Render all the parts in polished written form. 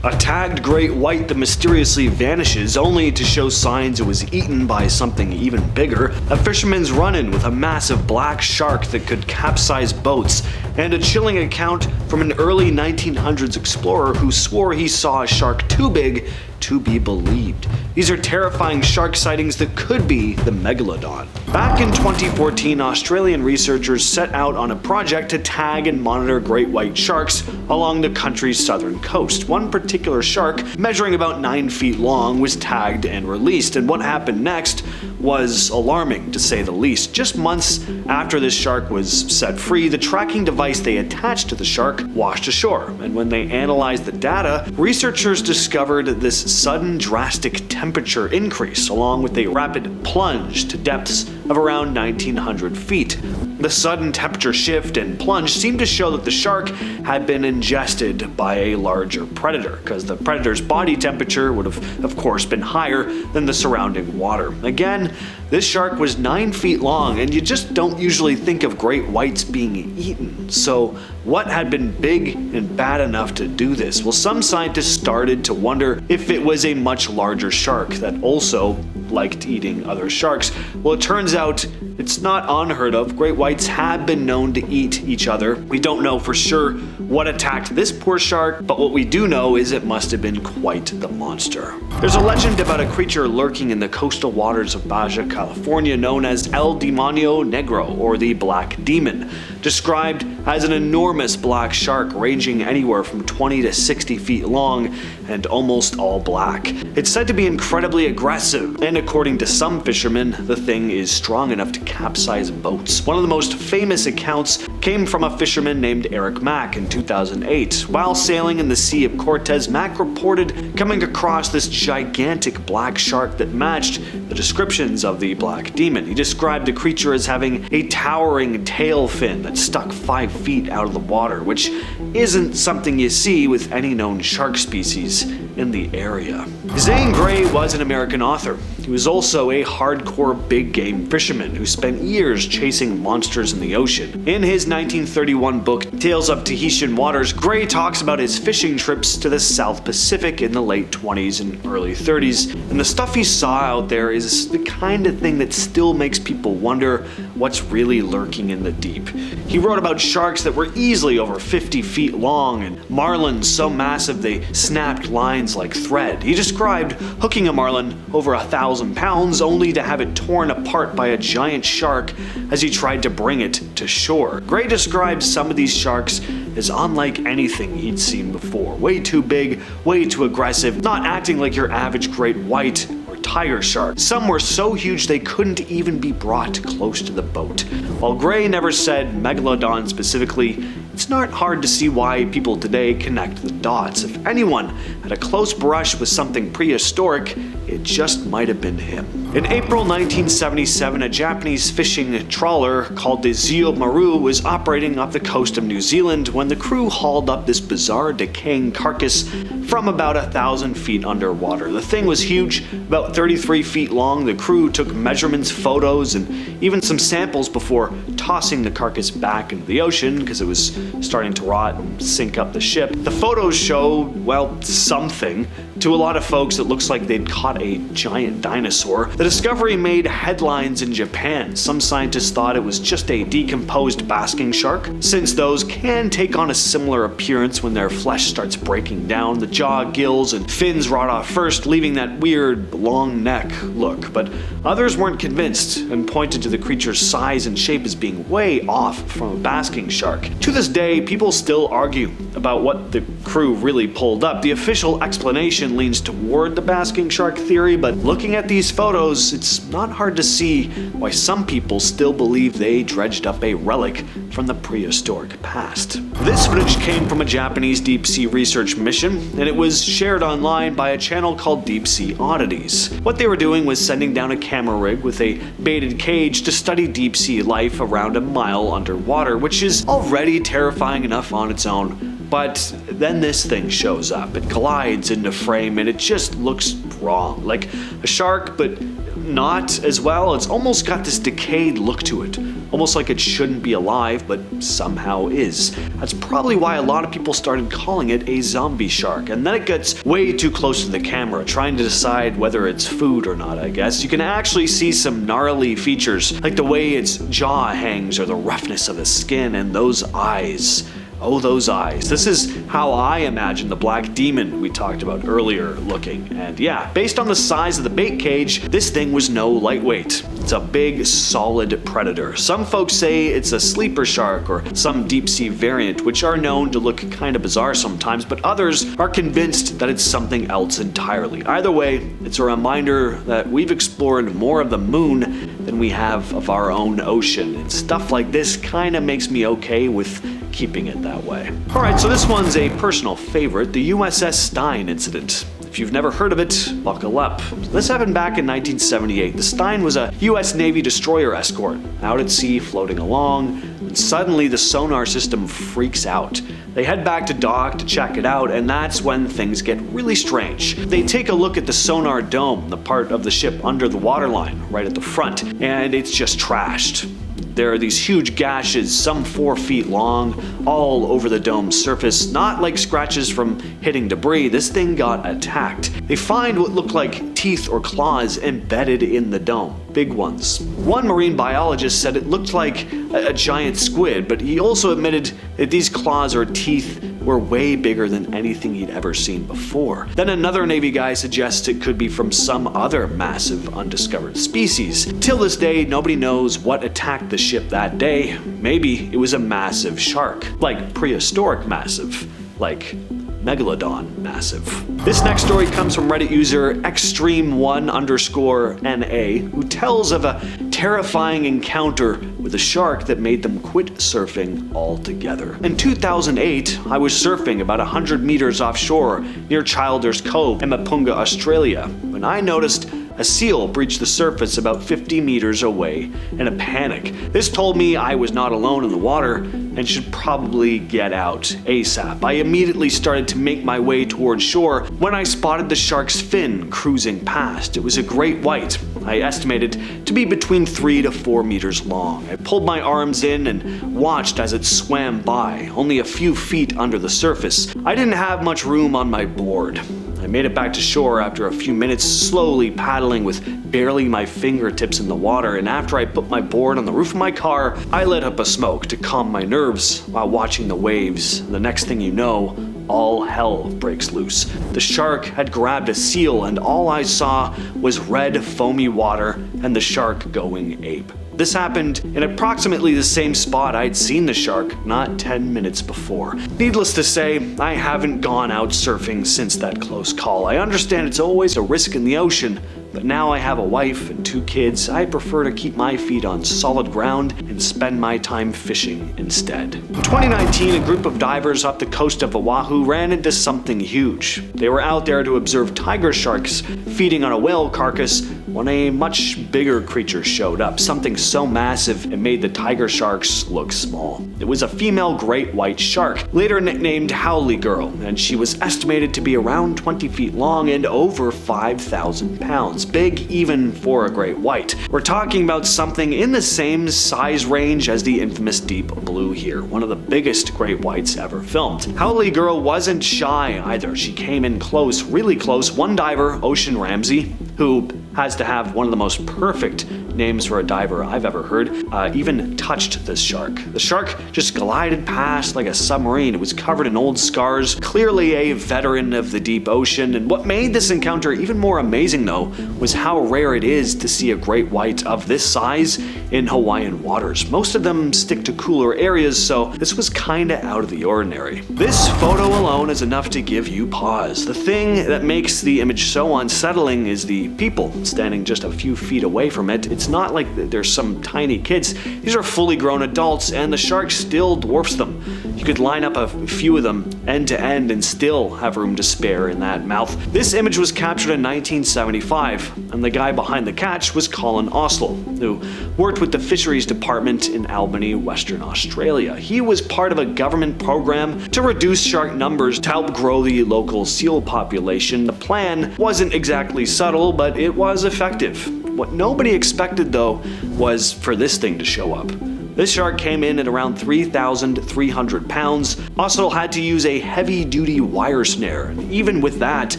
A tagged great white that mysteriously vanishes only to show signs it was eaten by something even bigger, a fisherman's run-in with a massive black shark that could capsize boats, and a chilling account from an early 1900s explorer who swore he saw a shark too big to be believed. These are terrifying shark sightings that could be the Megalodon. Back in 2014, Australian researchers set out on a project to tag and monitor great white sharks along the country's southern coast. One particular shark, measuring about 9 feet long, was tagged and released, and what happened next was alarming, to say the least. Just months after this shark was set free, the tracking device they attached to the shark washed ashore, and when they analyzed the data, researchers discovered this sudden drastic temperature increase along with a rapid plunge to depths of around 1900 feet. The sudden temperature shift and plunge seemed to show that the shark had been ingested by a larger predator, because the predator's body temperature would have, of course, been higher than the surrounding water. Again, this shark was 9 feet long, and you just don't usually think of great whites being eaten. So what had been big and bad enough to do this? Well, some scientists started to wonder if it was a much larger shark that also liked eating other sharks. Well, it turns out it's not unheard of. Great whites have been known to eat each other. We don't know for sure what attacked this poor shark, but what we do know is it must have been quite the monster. There's a legend about a creature lurking in the coastal waters of Baja California known as El Demonio Negro, or the Black Demon, described as an enormous black shark ranging anywhere from 20 to 60 feet long and almost all black. It's said to be incredibly aggressive, and according to some fishermen, the thing is strong enough to capsize boats. One of the most famous accounts came from a fisherman named Eric Mack in 2008. While sailing in the Sea of Cortez, Mack reported coming across this gigantic black shark that matched the descriptions of the Black Demon. He described the creature as having a towering tail fin that stuck 5 feet out of the water, which isn't something you see with any known shark species in the area. Zane Grey was an American author. He was also a hardcore big game fisherman who spent years chasing monsters in the ocean. In his 1931 book, Tales of Tahitian Waters, Grey talks about his fishing trips to the South Pacific in the late 20s and early 30s, and the stuff he saw out there is the kind of thing that still makes people wonder what's really lurking in the deep. He wrote about sharks that were easily over 50 feet long and marlins so massive they snapped lines like thread. He described hooking a marlin over 1,000 pounds only to have it torn apart by a giant shark as he tried to bring it to shore. Grey described some of these sharks as unlike anything he'd seen before. Way too big, way too aggressive, not acting like your average great white or tiger shark. Some were so huge they couldn't even be brought close to the boat. While Grey never said Megalodon specifically, it's not hard to see why people today connect the dots. If anyone had a close brush with something prehistoric, it just might have been him. In April 1977, a Japanese fishing trawler called the Zio Maru was operating off the coast of New Zealand when the crew hauled up this bizarre decaying carcass from about 1,000 feet underwater. The thing was huge, about 33 feet long. The crew took measurements, photos, and even some samples before tossing the carcass back into the ocean because it was starting to rot and sink up the ship. The photos show, well, something. To a lot of folks, it looks like they'd caught a giant dinosaur. The discovery made headlines in Japan. Some scientists thought it was just a decomposed basking shark, since those can take on a similar appearance when their flesh starts breaking down. The jaw, gills, and fins rot off first, leaving that weird long neck look. But others weren't convinced and pointed to the creature's size and shape as being way off from a basking shark. To this day, people still argue about what the crew really pulled up. The official explanation leans toward the basking shark theory, but looking at these photos, it's not hard to see why some people still believe they dredged up a relic from the prehistoric past. This footage came from a Japanese deep-sea research mission, and it was shared online by a channel called Deep Sea Oddities. What they were doing was sending down a camera rig with a baited cage to study deep-sea life around a mile underwater, which is already terrifying enough on its own. But then this thing shows up. It collides into frame and it just looks wrong. Like a shark, but not as well. It's almost got this decayed look to it. almost like it shouldn't be alive, but somehow is. That's probably why a lot of people started calling it a zombie shark. And then it gets way too close to the camera, trying to decide whether it's food or not, I guess. You can actually see some gnarly features, like the way its jaw hangs or the roughness of the skin and those eyes. Oh, those eyes. This is how I imagine the black demon we talked about earlier looking. And yeah, based on the size of the bait cage, this thing was no lightweight. It's a big, solid predator. Some folks say it's a sleeper shark or some deep sea variant, which are known to look kind of bizarre sometimes, but others are convinced that it's something else entirely. Either way, it's a reminder that we've explored more of the moon than we have of our own ocean, and stuff like this kind of makes me okay with keeping it that way. Alright, so this one's a personal favorite, the USS Stein Incident. If you've never heard of it, buckle up. This happened back in 1978. The Stein was a US Navy destroyer escort, out at sea floating along, and suddenly the sonar system freaks out. They head back to dock to check it out, and that's when things get really strange. They take a look at the sonar dome, the part of the ship under the waterline, right at the front, and it's just trashed. There are these huge gashes, some 4 feet long, all over the dome's surface, not like scratches from hitting debris. This thing got attacked. They find what looked like teeth or claws embedded in the dome, big ones. One marine biologist said it looked like a giant squid, but he also admitted that these claws or teeth were way bigger than anything he'd ever seen before. Then another Navy guy suggests it could be from some other massive undiscovered species. Till this day, nobody knows what attacked the ship that day. Maybe it was a massive shark, like prehistoric massive, like Megalodon massive. This next story comes from Reddit user extreme1_NA, who tells of a terrifying encounter with a shark that made them quit surfing altogether. In 2008, I was surfing about 100 meters offshore near Childers Cove in Mapunga, Australia, when I noticed a seal breached the surface about 50 meters away in a panic. This told me I was not alone in the water and should probably get out ASAP. I immediately started to make my way towards shore when I spotted the shark's fin cruising past. It was a great white, I estimated to be between 3 to 4 meters long. I pulled my arms in and watched as it swam by, only a few feet under the surface. I didn't have much room on my board. I made it back to shore after a few minutes, slowly paddling with barely my fingertips in the water, and after I put my board on the roof of my car, I lit up a smoke to calm my nerves while watching the waves. The next thing you know, all hell breaks loose. The shark had grabbed a seal, and all I saw was red, foamy water and the shark going ape. This happened in approximately the same spot I'd seen the shark not 10 minutes before. Needless to say, I haven't gone out surfing since that close call. I understand it's always a risk in the ocean, but now I have a wife and 2 kids. I prefer to keep my feet on solid ground and spend my time fishing instead. In 2019, a group of divers off the coast of Oahu ran into something huge. They were out there to observe tiger sharks feeding on a whale carcass when a much bigger creature showed up, something so massive it made the tiger sharks look small. It was a female great white shark, later nicknamed Haole Girl, and she was estimated to be around 20 feet long and over 5,000 pounds, big even for a great white. We're talking about something in the same size range as the infamous Deep Blue here, one of the biggest great whites ever filmed. Haole Girl wasn't shy either. She came in close, really close. One diver, Ocean Ramsey, who has to have one of the most perfect names for a diver I've ever heard, even touched this shark. The shark just glided past like a submarine. It was covered in old scars, clearly a veteran of the deep ocean, and what made this encounter even more amazing though was how rare it is to see a great white of this size in Hawaiian waters. Most of them stick to cooler areas, so this was kinda out of the ordinary. This photo alone is enough to give you pause. The thing that makes the image so unsettling is the people standing just a few feet away from it. It's not like there's some tiny kids. These are fully grown adults, and the shark still dwarfs them. You could line up a few of them end to end and still have room to spare in that mouth. This image was captured in 1975, and the guy behind the catch was Colin Oslo, who worked with the fisheries department in Albany, Western Australia. He was part of a government program to reduce shark numbers to help grow the local seal population. The plan wasn't exactly subtle, but it was effective. What nobody expected though was for this thing to show up. This shark came in at around 3,300 pounds. Ocelot had to use a heavy-duty wire snare, and even with that,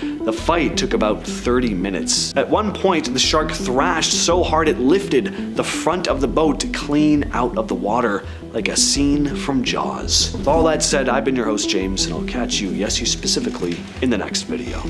the fight took about 30 minutes. At one point, the shark thrashed so hard it lifted the front of the boat clean out of the water, like a scene from Jaws. With all that said, I've been your host, James, and I'll catch you, yes, you specifically, in the next video.